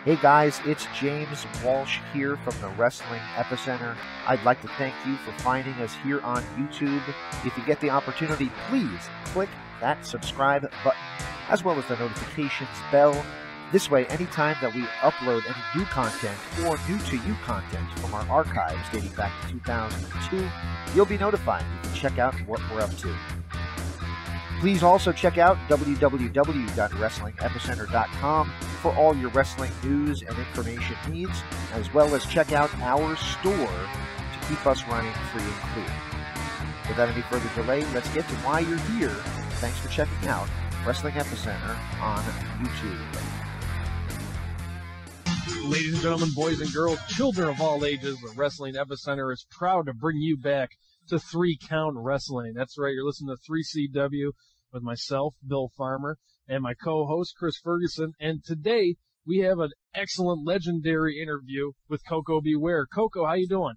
Hey guys, it's James Walsh here from the Wrestling Epicenter. I'd like to thank you for finding us here on YouTube. If you get the opportunity, please click that subscribe button as well as the notifications bell. This way, anytime that we upload any new content or new to you content from our archives dating back to 2002, you'll be notified. You can check out what we're up to. Please also check out www.wrestlingepicenter.com for all your wrestling news and information needs, as well as check out our store to keep us running free and clear. Without any further delay, let's get to why you're here. Thanks for checking out Wrestling Epicenter on YouTube. Ladies and gentlemen, boys and girls, children of all ages, the Wrestling Epicenter is proud to bring you back to 3 Count Wrestling. That's right, you're listening to 3CW with myself, Bill Farmer, and my co-host, Chris Ferguson. And today, we have an excellent, legendary interview with Koko Ware. Koko, how you doing?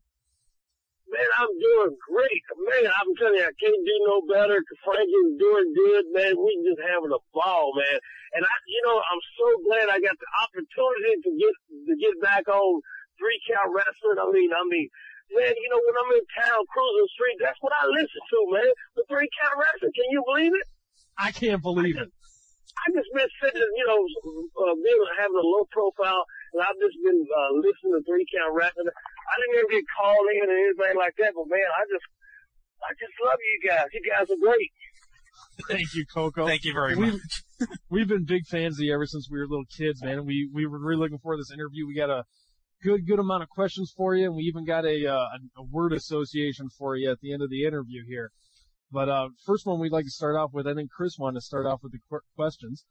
Man, I'm doing great. Man, I'm telling you, I can't do no better. Frankie's doing good, man. We just having a ball, man. And I'm so glad I got the opportunity to get back on 3 Count Wrestling. I mean, man, when I'm in town cruising the street, that's what I listen to, man. The 3 Count Wrestling. Can you believe it? I can't believe it. I just been sitting, having a low profile, and I've just been listening to 3 Count Wrestling. I didn't ever get called in or anything like that, but man, I just love you guys. You guys are great. Thank you, Koko. Thank you very much. We've been big fans of you ever since we were little kids, man. We were really looking forward to this interview. We got a good amount of questions for you, and we even got a word association for you at the end of the interview here. But first one we'd like to start off with, I think Chris wanted to start off with the questions.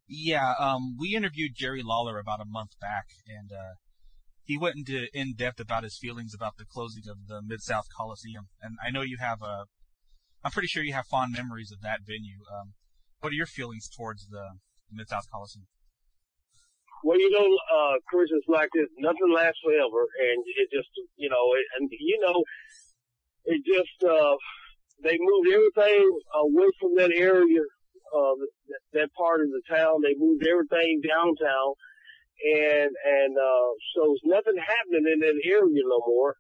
Yeah, we interviewed Jerry Lawler about a month back, and he went into in-depth about his feelings about the closing of the Mid-South Coliseum. And I know you have I'm pretty sure you have fond memories of that venue. What are your feelings towards the Mid-South Coliseum? Well, Chris, it's like this. Nothing lasts forever, and it just, they moved everything away from that area, that part of the town. They moved everything downtown, and so there's nothing happening in that area no more.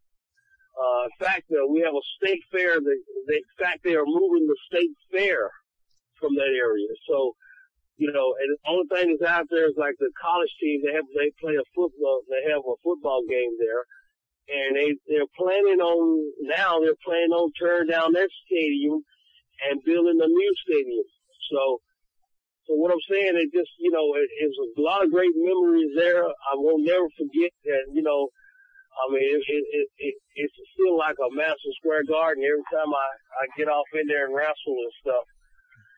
In fact, we have a state fair. They are moving the state fair from that area. So, and the only thing that's out there is like the college team. They play a football. They have a football game there. And they're planning on tearing down that stadium and building a new stadium. So what I'm saying is just, it's a lot of great memories there. I will never forget that, it's still like a Madison Square Garden every time I get off in there and wrestle and stuff.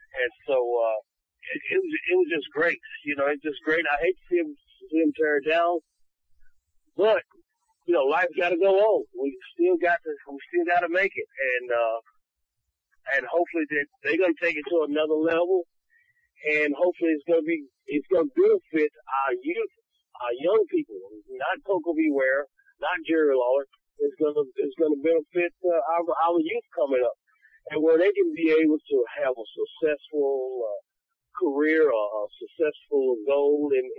And so, it was just great. It's just great. I hate to see them tear it down, but life's got to go on. We still got to make it, and hopefully they're going to take it to another level, and hopefully it's going to benefit our youth, our young people, not Koko Ware, not Jerry Lawler. It's going to benefit our youth coming up, and where they can be able to have a successful career, a successful goal in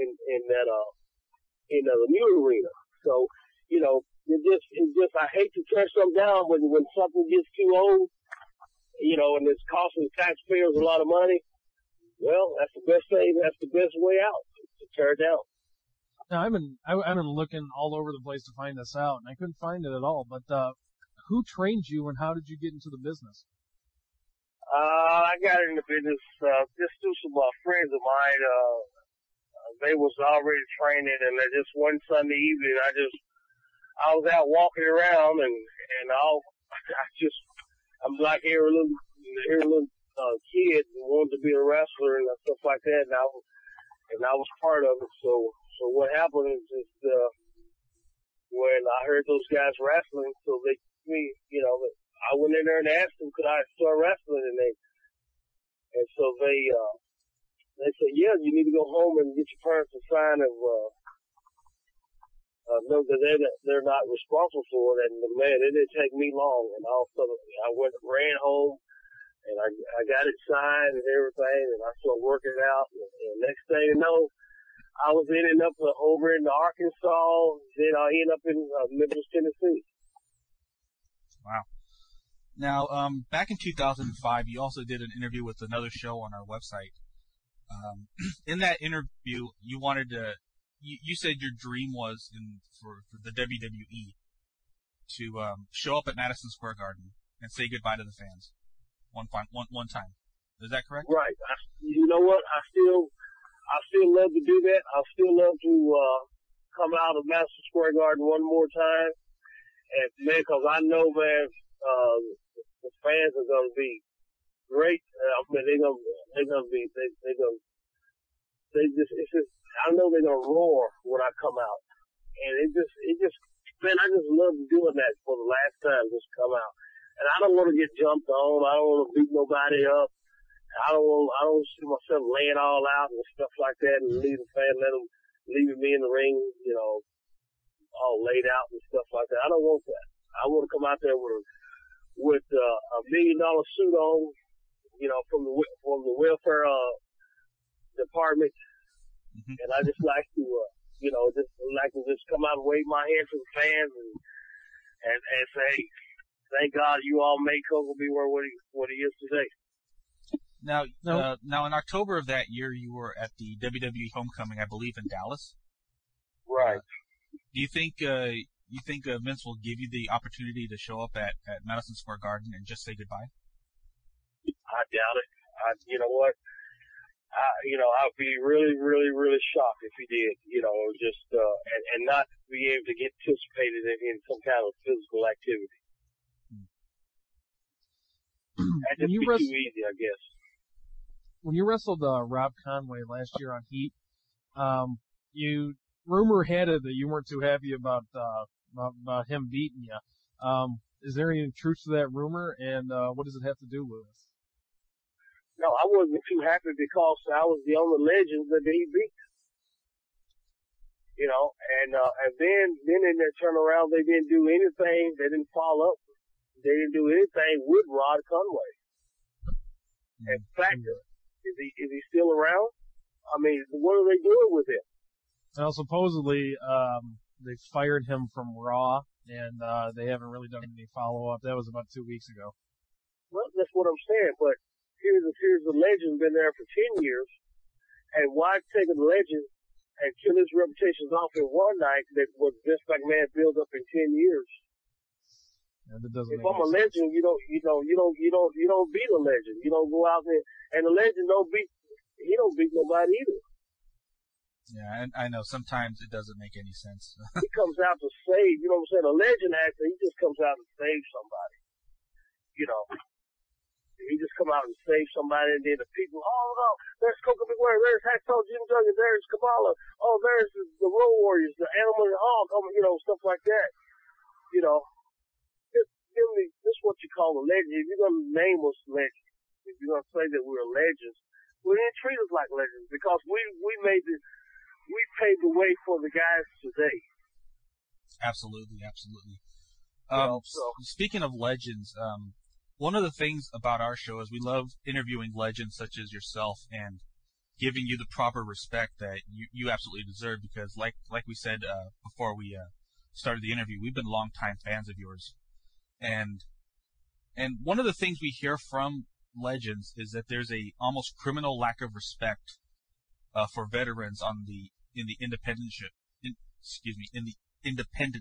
the new arena. So. It's just, I hate to tear something down when something gets too old, and it's costing taxpayers a lot of money. Well, that's the best thing. That's the best way out, to tear it down. Now, I've been looking all over the place to find this out, and I couldn't find it at all. But who trained you, and how did you get into the business? I got into business just through some friends of mine. They was already training, and just one Sunday evening, I was out walking around, and I'm like every little kid who wanted to be a wrestler and stuff like that, and I was part of it. So what happened is just when I heard those guys wrestling, I went in there and asked them, could I start wrestling, and so they said, yeah, you need to go home and get your parents a sign of know that they're not responsible for it. And man, it didn't take me long. And all of a sudden, I ran home, and I got it signed and everything, and I started working out. And next thing you know, I was ending up over in Arkansas, then I ended up in Memphis, Tennessee. Wow. Now, back in 2005, you also did an interview with another show on our website. In that interview, you wanted to, you said your dream was for the WWE to show up at Madison Square Garden and say goodbye to the fans one time. Is that correct? Right. You know what? I still love to do that. I still love to come out of Madison Square Garden one more time, and man, because I know, man, the fans are gonna be great. I mean, I know they're gonna roar when I come out, and it just, man, I just love doing that for the last time, just come out. And I don't want to get jumped on. I don't want to beat nobody up. I don't see myself laying all out and stuff like that and leaving me in the ring, you know, all laid out and stuff like that. I don't want that. I want to come out there with $1 million suit on, you know, from the welfare department, and I just like to, you know, just come out and wave my hand to the fans and say, thank God you all made Koko be what he is today. Now, in October of that year, you were at the WWE Homecoming, I believe, in Dallas. Right. Do you think Vince will give you the opportunity to show up at Madison Square Garden and just say goodbye? I doubt it. You know what? I'd be really, really, really shocked if he did. You know, just and not be able to get participated in some kind of physical activity. That'd just be too easy, I guess. When you wrestled Rob Conway last year on Heat, rumor had it that you weren't too happy about him beating you. Is there any truth to that rumor, and what does it have to do with us? No, I wasn't too happy because I was the only legend that he beat. You know, and then in their turnaround, they didn't do anything. They didn't follow up. They didn't do anything with Rod Conway. In fact, is he still around? I mean, what are they doing with him? Well, supposedly, they fired him from Raw, and they haven't really done any follow-up. That was about 2 weeks ago. Well, that's what I'm saying, but here's a legend, been there for 10 years, and why take a legend and kill his reputation off in one night that was Vince McMahon built up in 10 years? And it doesn't if I'm a legend, you don't beat a legend. You don't go out there, and the legend don't beat nobody either. Yeah, and I know sometimes it doesn't make any sense. He comes out to save, you know what I'm saying? A legend actor, he just comes out to save somebody. You know, he just come out and save somebody, and then the people, oh no, there's Koko Big Ware, there's Hacksaw Jim Duggan, there's Kabbalah, oh there's the Road Warriors, the Animal and Hawk, you know, stuff like that. You know, this is what you call a legend. If you're gonna name us legends, if you're gonna say that we're legends, we didn't treat us like legends because we paved the way for the guys today. Absolutely. So, speaking of legends, one of the things about our show is we love interviewing legends such as yourself and giving you the proper respect that you absolutely deserve because, like we said before we started the interview, we've been longtime fans of yours, and one of the things we hear from legends is that there's a almost criminal lack of respect for veterans in the independent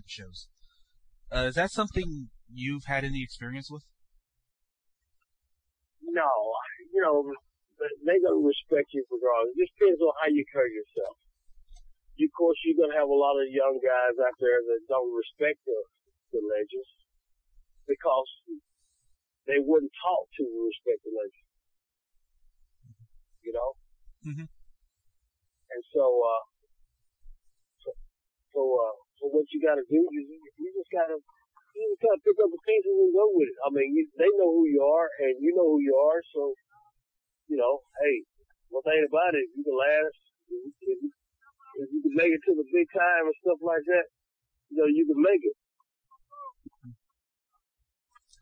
shows. Is that something you've had any experience with? No, you know, they're gonna respect you regardless. It just depends on how you carry yourself. Of course, you're gonna have a lot of young guys out there that don't respect the legends because they wouldn't talk to respect the legends. You know. Mm-hmm. And so what you got to do is you just got to pick up the pieces and go with it. I mean, they know who you are, and you know who you are. So, you know, hey, one thing about it, if you can last, if you can make it to the big time and stuff like that, you know, you can make it.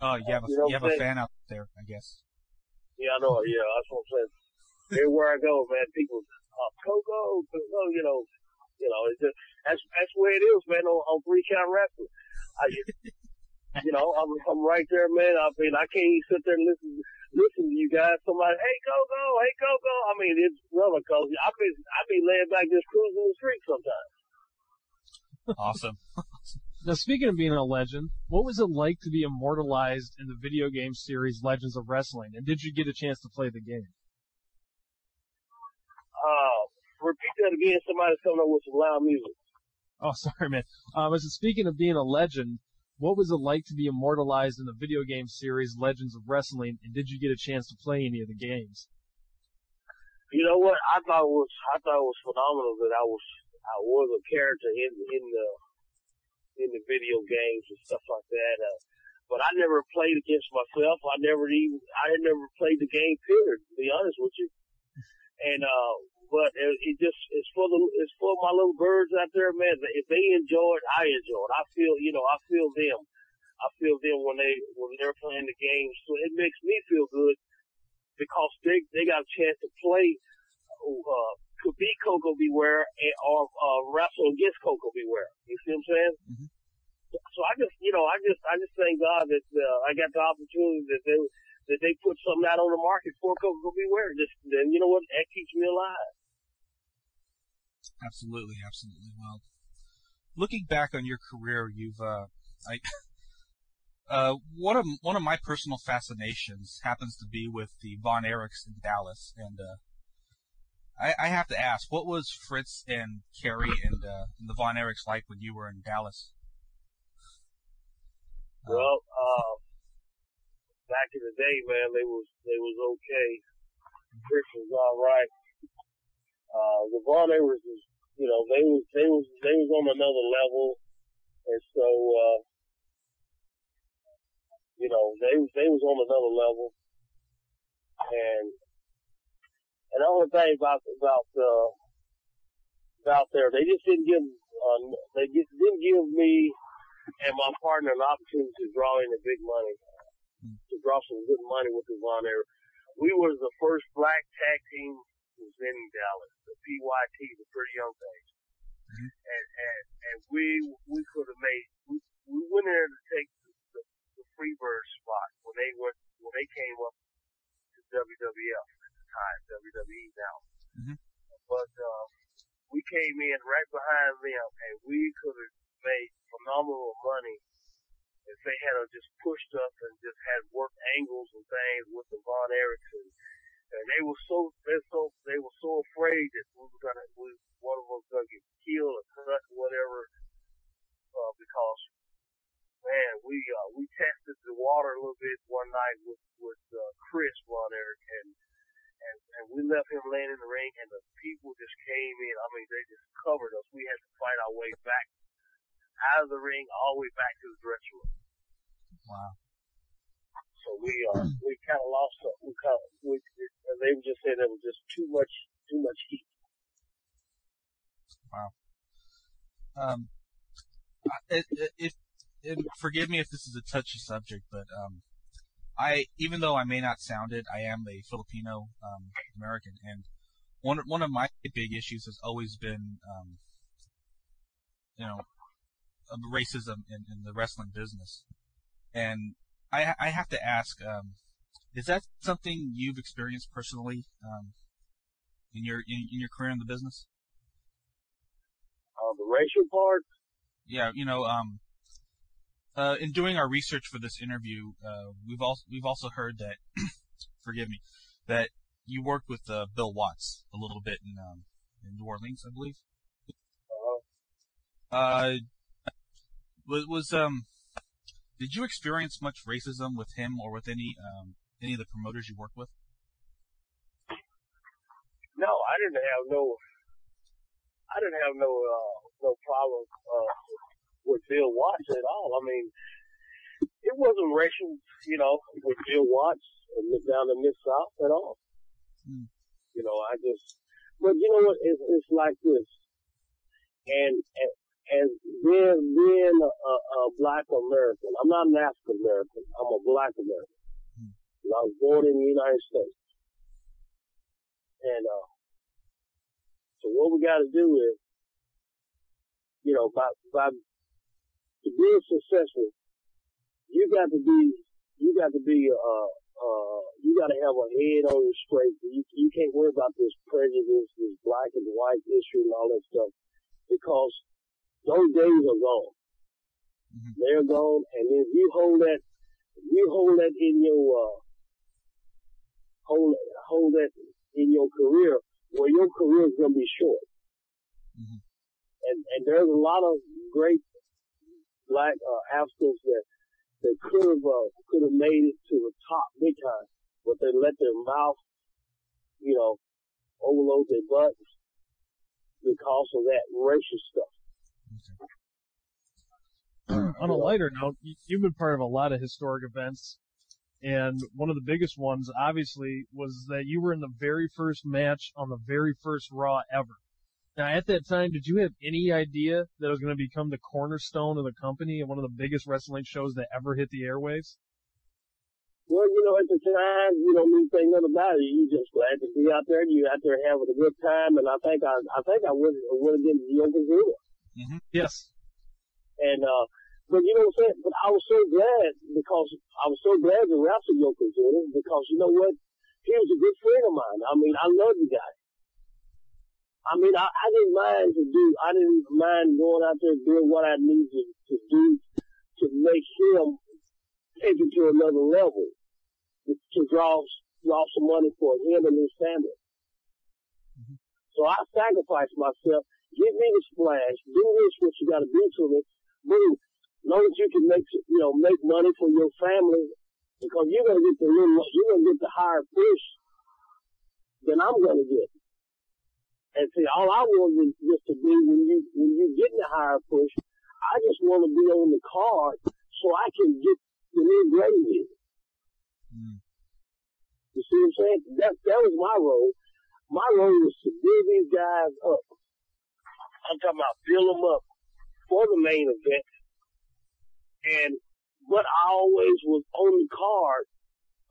Oh, you have a fan out there, I guess. Yeah, I know. Yeah, that's what I'm saying. Everywhere I go, man, people, Koko, it's just, that's where it is, man, on 3-count wrestling. I'm right there, man. I mean, I can't even sit there and listen to you guys. Somebody, hey, Koko, hey, Koko. I mean, it's roller coaster. I be laying back just cruising the street sometimes. Awesome. Now, speaking of being a legend, what was it like to be immortalized in the video game series Legends of Wrestling? And did you get a chance to play the game? Repeat that again. Somebody's coming up with some loud music. Oh, sorry, man. Speaking of being a legend, what was it like to be immortalized in the video game series Legends of Wrestling? And did you get a chance to play any of the games? You know what? I thought it was phenomenal that I was a character in the video games and stuff like that. But I never played against myself. I had never played the game, period, to be honest with you. And, but it's for my little birds out there, man. If they enjoy it, I enjoy it. I feel them. I feel them when they're playing the game. So it makes me feel good because they got a chance to play, could be Koko Beware or wrestle against Koko Beware. You see what I'm saying? Mm-hmm. So I just thank God that I got the opportunity that they put something out on the market for Koko Beware. Then you know what? That keeps me alive. Absolutely. Well, looking back on your career, you've one of my personal fascinations happens to be with the Von Erichs in Dallas, and I have to ask, what was Fritz and Kerry and the Von Erichs like when you were in Dallas? Well, back in the day, man, they was okay. Fritz was all right. The Von Erichs was, they was on another level, and so they was on another level, and the only thing about there, they just didn't give me and my partner an opportunity to draw in the big money, to draw some good money with the Von Erich. We was the first black tag team was in Dallas, the PYT, the Pretty Young Things. Mm-hmm. And we could have made, we went in there to take the Freebird spot when they came up to WWF at the time, WWE now. Mm-hmm. But, we came in right behind them and we could have made phenomenal money if they had just pushed us and just had work angles and things with the Von Erichs, and they were so afraid that one of us was gonna get killed or cut or whatever, because man, we tested the water a little bit one night with Chris Von Erich, and we left him laying in the ring, and the people just came in. I mean, they just covered us. We had to fight our way back out of the ring all the way back to the dressing room. Wow. So we kind of lost. They just said there was just too much heat. Wow. Forgive me if this is a touchy subject, but even though I may not sound it, I am a Filipino American, and one of my big issues has always been, racism in the wrestling business. And I have to ask, is that something you've experienced personally in your career in the business? The racial part? Yeah, in doing our research for this interview, we've also heard that, forgive me, that you worked with Bill Watts a little bit in New Orleans, I believe. Did you experience much racism with him or with any of the promoters you worked with? No, I didn't have no problem with Bill Watts at all. I mean, it wasn't racial, with Bill Watts down in Mid-South at all. Mm. But you know what? It's like this, and being a black American, I'm not an African American. I'm a black American. Mm. I was born in the United States, and So what we got to do is, you know, to be successful, you got to have a head on your straight. You can't worry about this prejudice, this black and white issue and all that stuff, because those days are gone. Mm-hmm. They're gone, and if you hold that in your hold that in your career, well, your career is gonna be short. Mm-hmm. And there's a lot of great black Africans that could have made it to the top big time, but they let their mouth, you know, overload their butts because of that racial stuff. On a lighter note, you've been part of a lot of historic events, and one of the biggest ones, obviously, was that you were in the very first match on the very first Raw ever. Now, at that time, did you have any idea that it was going to become the cornerstone of the company and one of the biggest wrestling shows that ever hit the airwaves? Well, you know, at the time, you don't even think nothing about it. You just glad to be out there. You out there having a good time, and I think I would have been Yokozuna. Mm-hmm. Yes. And but you know what I'm saying? But I was so glad to wrestle Yokozuna because you know what? He was a good friend of mine. I mean, I love the guy. I mean, I didn't mind going out there doing what I needed to do to make him take it to another level, to draw some money for him and his family. Mm-hmm. So I sacrificed myself. Give me the splash. Do this, what you got to do to me. Boom. As long as you can make money for your family, because you're gonna get the higher push than I'm gonna get. And see, all I want is just to be when you get the higher push, I just want to be on the card so I can get the new grade. Mm. You see what I'm saying? That was my role. My role was to build these guys up. I'm talking about build them up for the main event. But I always was on the card,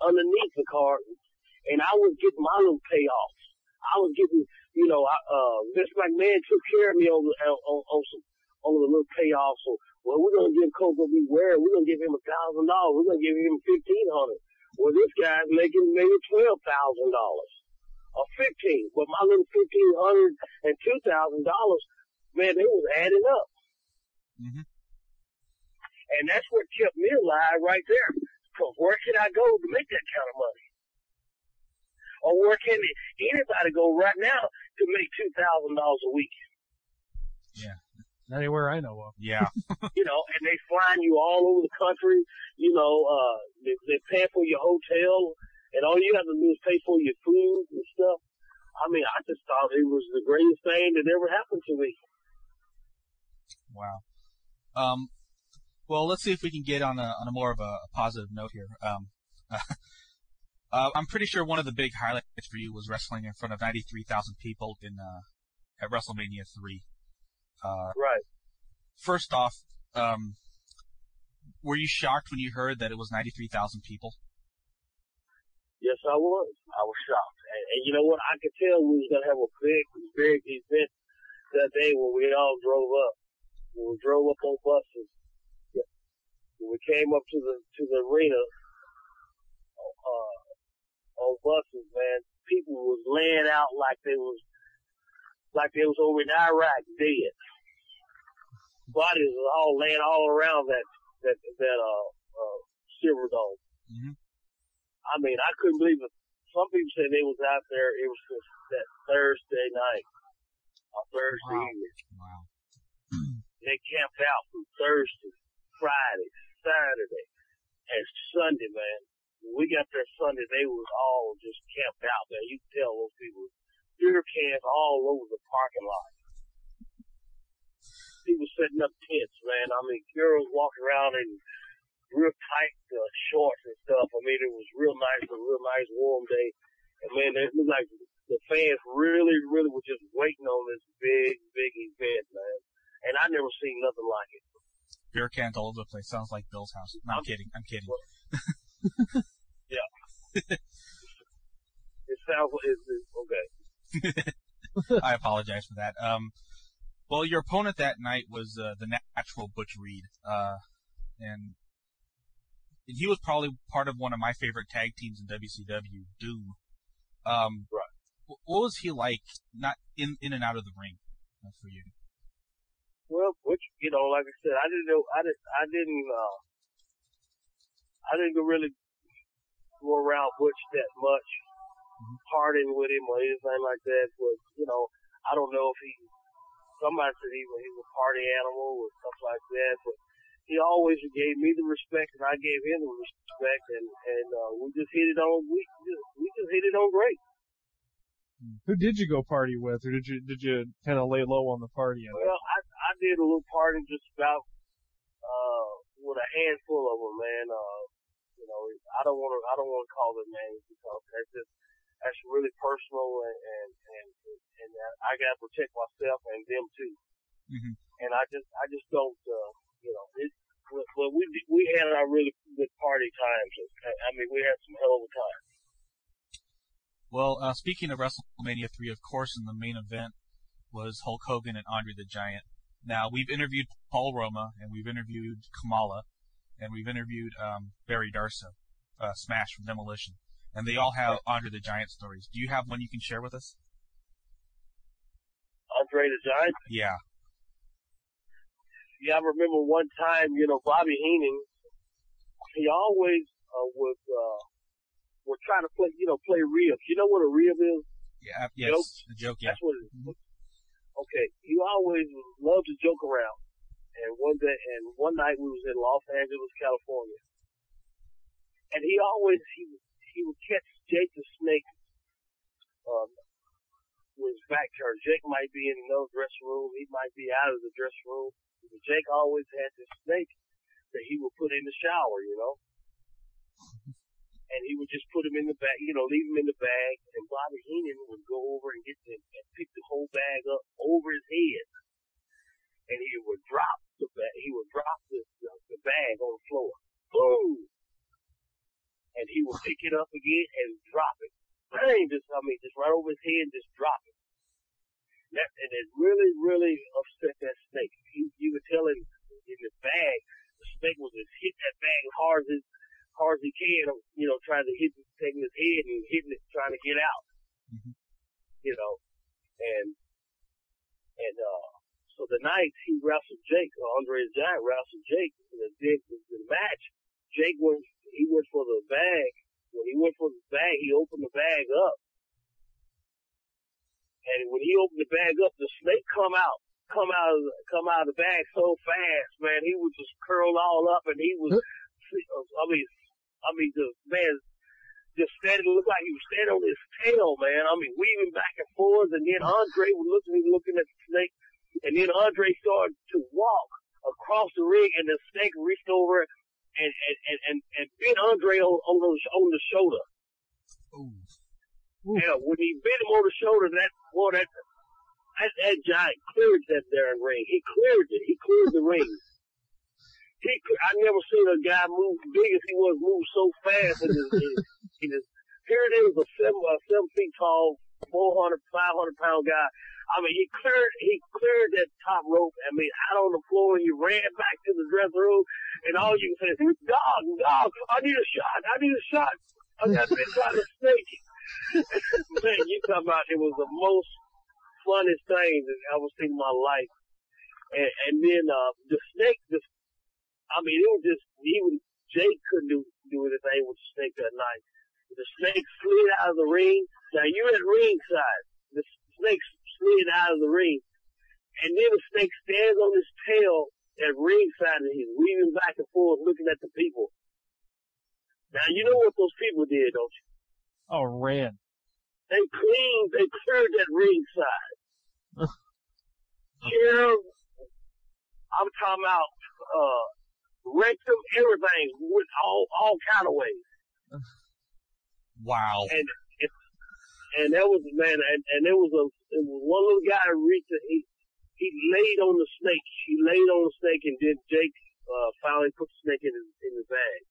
underneath the card, and I was getting my little payoffs. I was getting, you know, Vince McMahon took care of me on the little payoffs. So, well, we're gonna give Koko Ware. We're gonna give him $1,000. We're gonna give him $1,500. Well, this guy's making maybe $12,000 or $15,000. But my little $1,500 and $2,000, man, they was adding up. Mm-hmm. And that's what kept me alive right there. Because where can I go to make that kind of money? Or where can anybody go right now to make $2,000 a week? Yeah. Not anywhere I know of. Yeah. You know, and they flying you all over the country. You know, they pay for your hotel. And all you have to do is pay for your food and stuff. I mean, I just thought it was the greatest thing that ever happened to me. Wow. Well, let's see if we can get on a more of a positive note here. I'm pretty sure one of the big highlights for you was wrestling in front of 93,000 people at WrestleMania 3. Right. First off, were you shocked when you heard that it was 93,000 people? Yes, I was. I was shocked. And you know what? I could tell we was going to have a big event that day when we all drove up. When we drove up on buses. When we came up to the arena on buses, man, people was laying out like they was over in Iraq dead. Bodies was all laying all around that Silver Dome. Mm-hmm. I mean, I couldn't believe it. Some people said they was out there. It was just that Thursday night or Thursday evening. Wow. They camped out from Thursday, Friday, Saturday, and Sunday, man. When we got there Sunday, they was all just camped out, man. You could tell those people, beer cans all over the parking lot. People setting up tents, man. I mean, girls walking around in real tight shorts and stuff. I mean, it was real nice, a real nice warm day. And man, it looked like the fans really, really were just waiting on this big event, man. And I never seen nothing like it. Beer cans all over the place. Sounds like Bill's house. No, I'm kidding. Yeah. It sounds like it's okay. I apologize for that. Well, your opponent that night was the Natural Butch Reed, and he was probably part of one of my favorite tag teams in WCW, Doom. Right. What was he like, not in and out of the ring for you? Well, Butch, like I said, I didn't really go around Butch that much, partying with him or anything like that. But I don't know if somebody said he was a party animal or stuff like that. But he always gave me the respect, and I gave him the respect, and we just hit it on. We just hit it on great. Who did you go party with, or did you kind of lay low on the party? Well, I did a little party just about with a handful of them, man. I don't want to call their names because that's really personal, and I got to protect myself and them too. Mm-hmm. And I just don't, But we had our really good party times. I mean, we had some hell of a time. Well, speaking of WrestleMania 3, of course, in the main event was Hulk Hogan and Andre the Giant. Now, we've interviewed Paul Roma, and we've interviewed Kamala, and we've interviewed Barry Darso, Smash from Demolition. And they all have Andre the Giant stories. Do you have one you can share with us? Andre the Giant? Yeah. Yeah, I remember one time, Bobby Heenan, he always would try to play ribs. You know what a rib is? Yeah, yes. Joke? A joke, yeah. That's what it is. Okay, he always loved to joke around. And one night we was in Los Angeles, California. And he would catch Jake the Snake, with his back turned. Jake might be in another dressing room. He might be out of the dressing room. But Jake always had this snake that he would put in the shower, And he would just put him in the bag, leave him in the bag, and Bobby Heenan would go over and get him and pick the whole bag up over his head. And he would drop the bag. He would drop the bag on the floor. Boom! And he would pick it up again and drop it. Bang! Just right over his head and just drop it. And it really, really upset that snake. You could tell in the bag, the snake was just hitting that bag as hard as he can, trying to taking his head and hitting it, trying to get out. Mm-hmm. So the night he wrestled Jake, Andre the Giant wrestled Jake, in the match, Jake went for the bag. When he went for the bag, he opened the bag up. And when he opened the bag up, the snake come out of the bag so fast, man. He was just curled all up, and he was, the man just standing, looked like he was standing on his tail, man. Weaving back and forth, and then Andre was looking at the snake, and then Andre started to walk across the ring, and the snake reached over and bit Andre on the shoulder. Ooh. Yeah, when he bit him on the shoulder, that giant cleared that darn ring. He cleared it. He cleared the ring. I never seen a guy move big as he was, move so fast. Here it is, a 7 feet tall, 400, 500 pound guy. He cleared that top rope. Out on the floor, and he ran back to the dressing room, and all you can say is, dog, I need a shot. I got bit by the snake. Man, you talking about it was the most funnest thing that I ever seen in my life. And then the snake, it was just Jake couldn't do anything with the snake that night. The snake slid out of the ring. Now you're at ringside. The snake slid out of the ring, and then the snake stands on his tail at ringside, and he's weaving back and forth, looking at the people. Now you know what those people did, don't you? Oh, ran. They cleared that ringside. I'm talking about, rectum, everything, with all kind of ways. Wow. And that was, man, and there was one little guy that reached he laid on the snake. He laid on the snake, and then Jake, finally put the snake in his bag.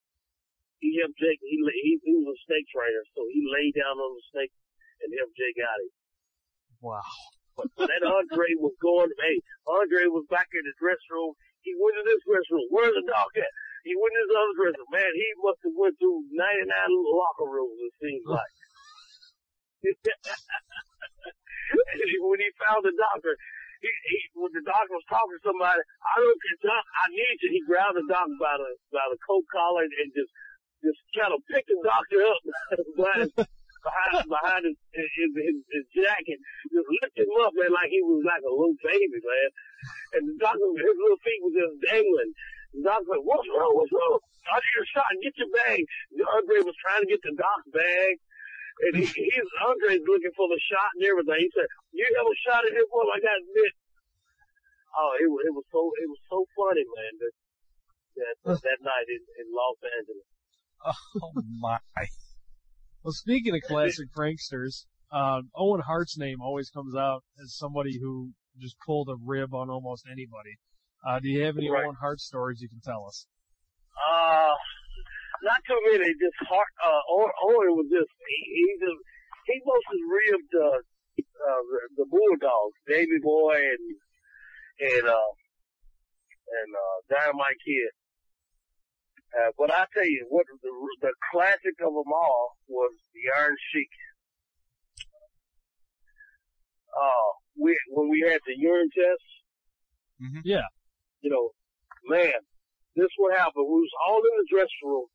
He helped Jake. He was a snake trainer, so he laid down on the snake and helped Jake out. Wow. But that Andre was going, hey, Andre was back in the dressing room. He went to this dressing room. Where's the doc at? He went to this other dressing room. Man, he must have went through 99 locker rooms, it seems like. When he found the doctor, when the doctor was talking to somebody, I looked at Doc, I need you. He grabbed the doctor by the coat collar and just kind of picked the doctor up behind his jacket, just lifted him up, man, like he was like a little baby, man. And the doctor, his little feet was just dangling. The doctor said, what's wrong? I need a shot. Get your bag. Andre was trying to get the doc's bag. And Andre's looking for the shot and everything. He said, "You have a shot at this one? I got bit." Oh, it was so funny, man. That night in Los Angeles. Oh my! Well, speaking of classic pranksters, Owen Hart's name always comes out as somebody who just pulled a rib on almost anybody. Do you have any Right. Owen Hart stories you can tell us? Not too many. Just Owen was just he mostly ribbed the Bulldogs, Davy Boy and Dynamite Kid. But I tell you what, the classic of them all was the Iron Sheik. When we had the urine test, Mm-hmm. Yeah. you know, man, this what happened. We was all in the dressing room.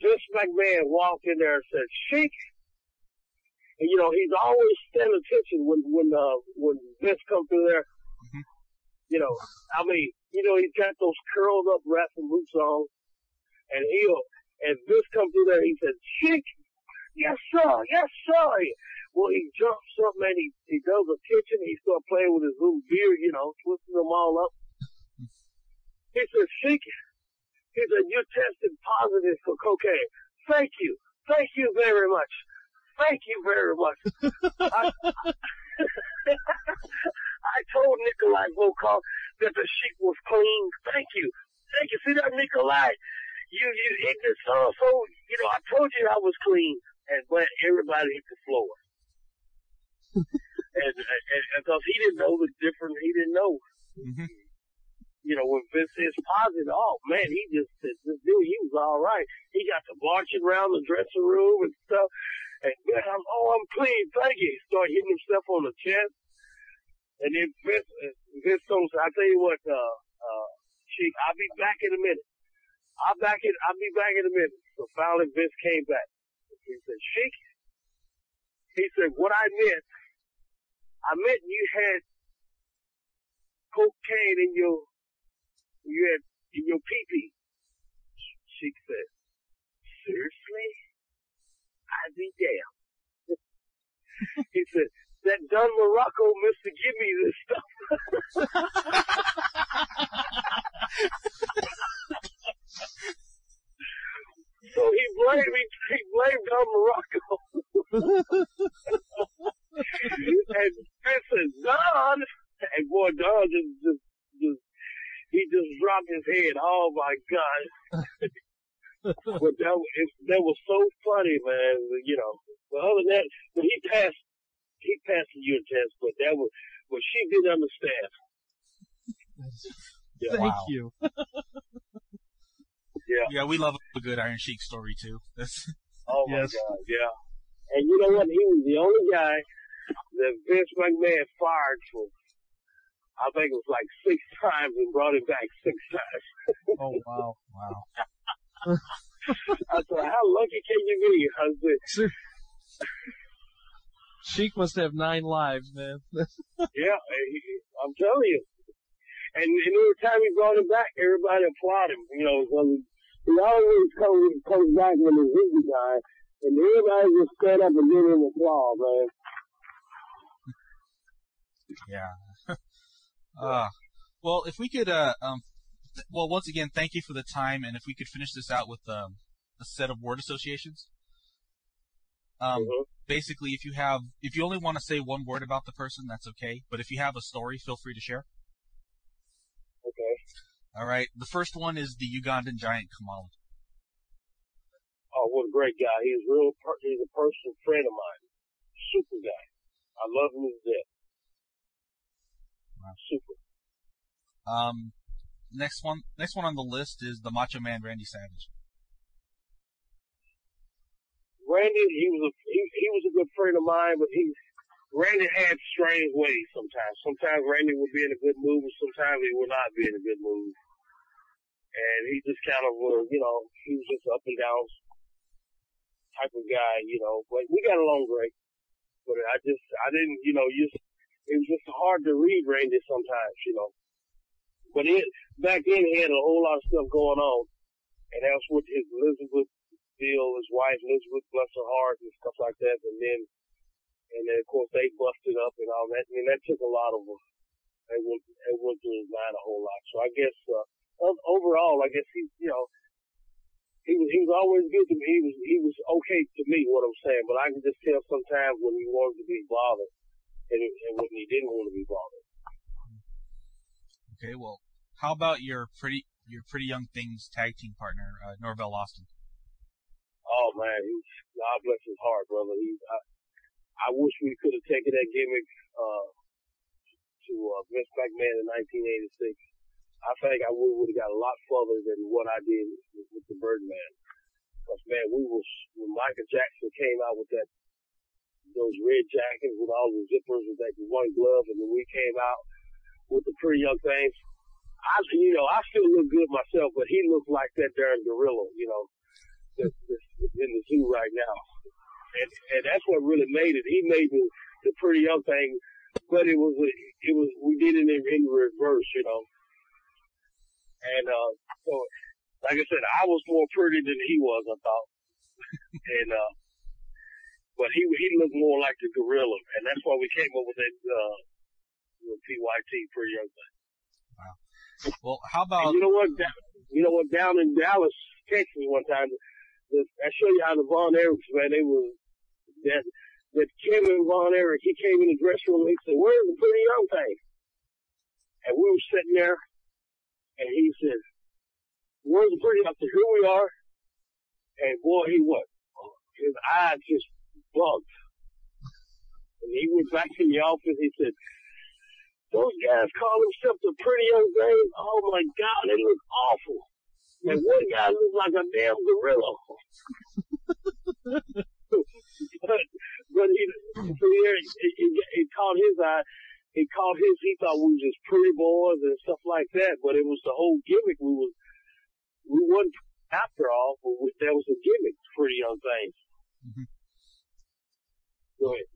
Vince McMahon walked in there and said, "Sheik," and he's always paying attention when Vince comes through there. Mhm. He's got those curled up wrestling boots on, and Vince comes through there. He said, "Sheik, yes sir, yes sir." Well, he jumps up, man. He does a kitchen. He starts playing with his little beard, twisting them all up. He said, "Sheik," he said, "you tested positive for cocaine. Thank you. Thank you very much. Thank you very much." I told Nikolai Volkov that the Sheik was clean. Thank you. Thank you. See that, Nikolai? You ignorant son. So, I told you I was clean. And but everybody hit the floor. and because he didn't know the difference, he didn't know. Mm-hmm. When Vince says positive, oh man, he just said, this dude, he was all right. He got to marching around the dressing room and stuff. And man, I'm clean, thank you. He started hitting himself on the chest. And then Vince told us, "I tell you what, Chief, I'll be back in a minute. I'll be back in a minute." So finally Vince came back. He said, "Sheik," he said, "what I meant you had cocaine in your pee-pee." Sheik said, "Seriously? I'd be damned." He said, "That Don Morocco must to give me this stuff." So he blamed Don Morocco. And Vince said, "Don," and boy, Don just he just dropped his head. Oh my God. But that was so funny, man. But other than that, but he passed the urine test, but she didn't understand. Yeah. Thank Wow. you. Yeah, we love a good Iron Sheik story too. Oh my Yes. God, yeah. And you know what? He was the only guy that Vince McMahon fired for, I think it was like 6 times, and brought him back 6 times. Oh, wow. Wow. I said, how lucky can you be? I said, Sir, Sheik must have 9 lives, man. yeah, I'm telling you. And every time he brought him back, everybody applauded him. He always comes back when he's a guy, and everybody just stand up and give him applause, man. Yeah. Well, if we could, once again, thank you for the time, and if we could finish this out with a set of word associations. Basically, if you only want to say one word about the person, that's okay. But if you have a story, feel free to share. Okay. All right. The first one is the Ugandan giant Kamala. Oh, what a great guy. He's a personal friend of mine. Super guy. I love him to death. Super. Next one on the list is the Macho Man Randy Savage. Randy, he was a good friend of mine, but Randy had strange ways sometimes. Sometimes Randy would be in a good mood, and sometimes he would not be in a good mood. And he just kind of, he was just up and down type of guy, But we got along great. But I didn't, it was just hard to read Randy sometimes, But back then he had a whole lot of stuff going on. And that was with his Elizabeth deal, his wife Elizabeth, bless her heart, and stuff like that. And then of course they busted up and all that. And that took a lot of them. They went through his mind a whole lot. So I guess, overall, I guess he was always good to me. He was okay to me, what I'm saying. But I can just tell sometimes when he wanted to be bothered and when he didn't want to be bothered. Okay, well, how about your pretty young things tag team partner, Norvell Austin? Oh man, God bless his heart, brother. I wish we could have taken that gimmick to Vince McMahon in 1986. I think we would have got a lot further than what I did with the Birdman. Because man, when Michael Jackson came out with those red jackets with all the zippers with that one glove, and then we came out with the pretty young things. I still look good myself, but he looked like that darn gorilla, that's in the zoo right now. And that's what really made it. He made the pretty young thing, but we did it in reverse, And, so, like I said, I was more pretty than he was, I thought. And, but he looked more like the gorilla, and that's why we came up with that, PYT, pretty young thing. Wow. Well, how about... And you know what, down in Dallas, Texas one time, I show you how the Von Erichs, man, that Kevin Von Erich, he came in the dressing room and he said, "Where's the pretty young thing?" And we were sitting there, and he said, "Where's the pretty young thing?" Here we are. And boy, his eyes just bugged. And he went back in the office, he said, "Those guys call themselves the pretty young thing. Oh my God, they look awful. And one guy looks like a damn gorilla." but he caught his eye. He thought we were just pretty boys and stuff like that. But it was the whole gimmick. We wasn't after all, but that was a gimmick, pretty young things. Mm-hmm. Go ahead.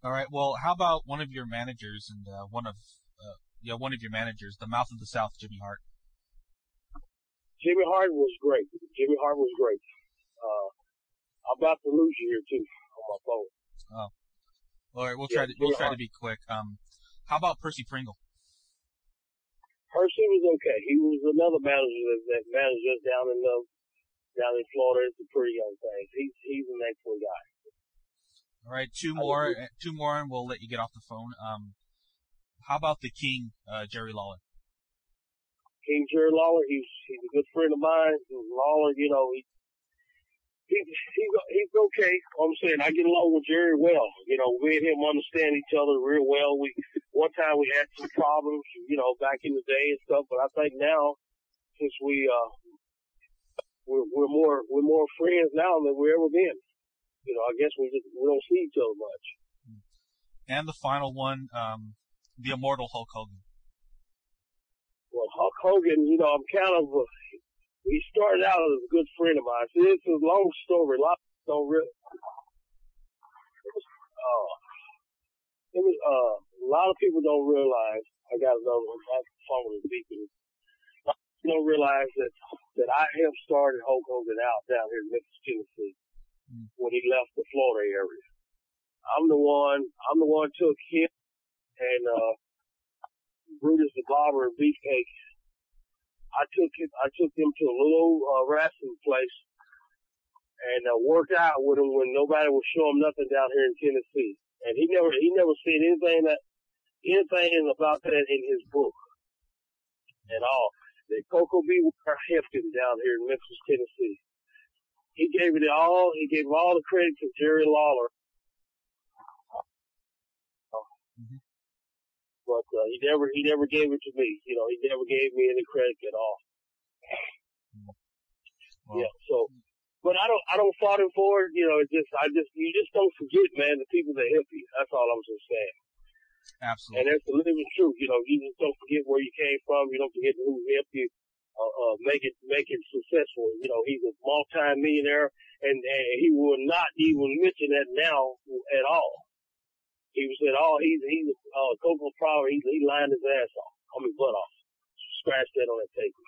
All right. Well, how about one of your managers and one of your managers, the Mouth of the South, Jimmy Hart? Jimmy Hart was great. I'm about to lose you here too on my phone. Oh. All right. We'll try to be quick. How about Percy Pringle? Percy was okay. He was another manager that managed us down in Florida. It's a pretty young thing. He's an excellent guy. All right, two more, and we'll let you get off the phone. How about the King, Jerry Lawler? King Jerry Lawler, he's a good friend of mine. Lawler, he's okay. I'm saying I get along with Jerry well. Me and him understand each other real well. One time we had some problems, back in the day and stuff. But I think now, since we're more friends now than we've ever been. I guess we don't see each other much. And the final one, the immortal Hulk Hogan. Well, Hulk Hogan, I'm kind of, he started out as a good friend of mine. See, it's a long story. A lot of people don't really, a lot of people don't realize, I got another one, my phone is beeping. A lot of people don't realize that I helped started Hulk Hogan out down here in Memphis, Tennessee, when he left the Florida area. I'm the one took him and, Brutus the Barber and Beefcake. I took them to a little wrestling place and worked out with him when nobody would show him nothing down here in Tennessee. And he never seen anything about that in his book at all. That Koko Ware helped him down here in Memphis, Tennessee. He gave all the credit to Jerry Lawler. but he never gave it to me. You know, he never gave me any credit at all. Wow. Yeah. So, but I don't fault him for it. You know, you just don't forget, man, the people that help you. That's all I'm just saying. Absolutely. And that's the living truth. You know, you just don't forget where you came from. You don't forget who helped you make it successful. You know, he's a multi-millionaire, and he will not even mention that now at all. He said, "Oh, he's Koko problem. He lined his ass off. I mean, butt off. Scratch that on that table."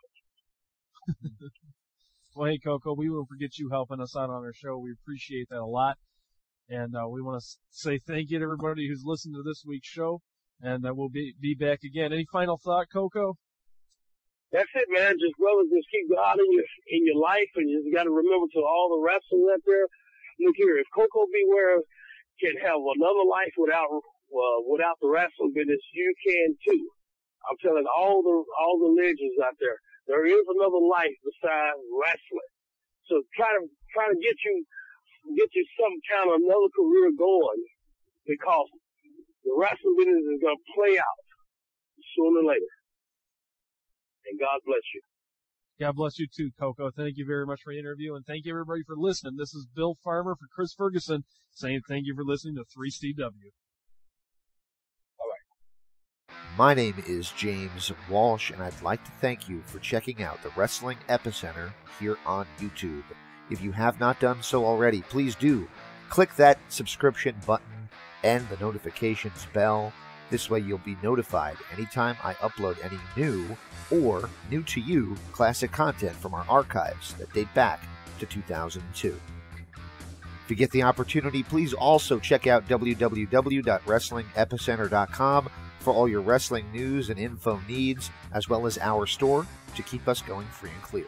Well, hey, Koko, we won't forget you helping us out on our show. We appreciate that a lot. And we want to say thank you to everybody who's listened to this week's show. And we'll be back again. Any final thought, Koko? That's it, man. Just keep God in your life, and you just got to remember to all the wrestlers out there. Look here, if Koko B. Ware can have another life without the wrestling business, you can too. I'm telling all the legends out there, there is another life besides wrestling. So try to get you some kind of another career going, because the wrestling business is going to play out sooner or later. And God bless you. God bless you too, Koko. Thank you very much for the interview, and thank you everybody for listening. This is Bill Farmer for Chris Ferguson saying thank you for listening to 3CW. My name is James Walsh, and I'd like to thank you for checking out the Wrestling Epicenter here on YouTube. If you have not done so already, please do. Click that subscription button and the notifications bell. This way you'll be notified anytime I upload any new or new to you classic content from our archives that date back to 2002. If you get the opportunity, please also check out www.wrestlingepicenter.com for all your wrestling news and info needs, as well as our store to keep us going free and clear.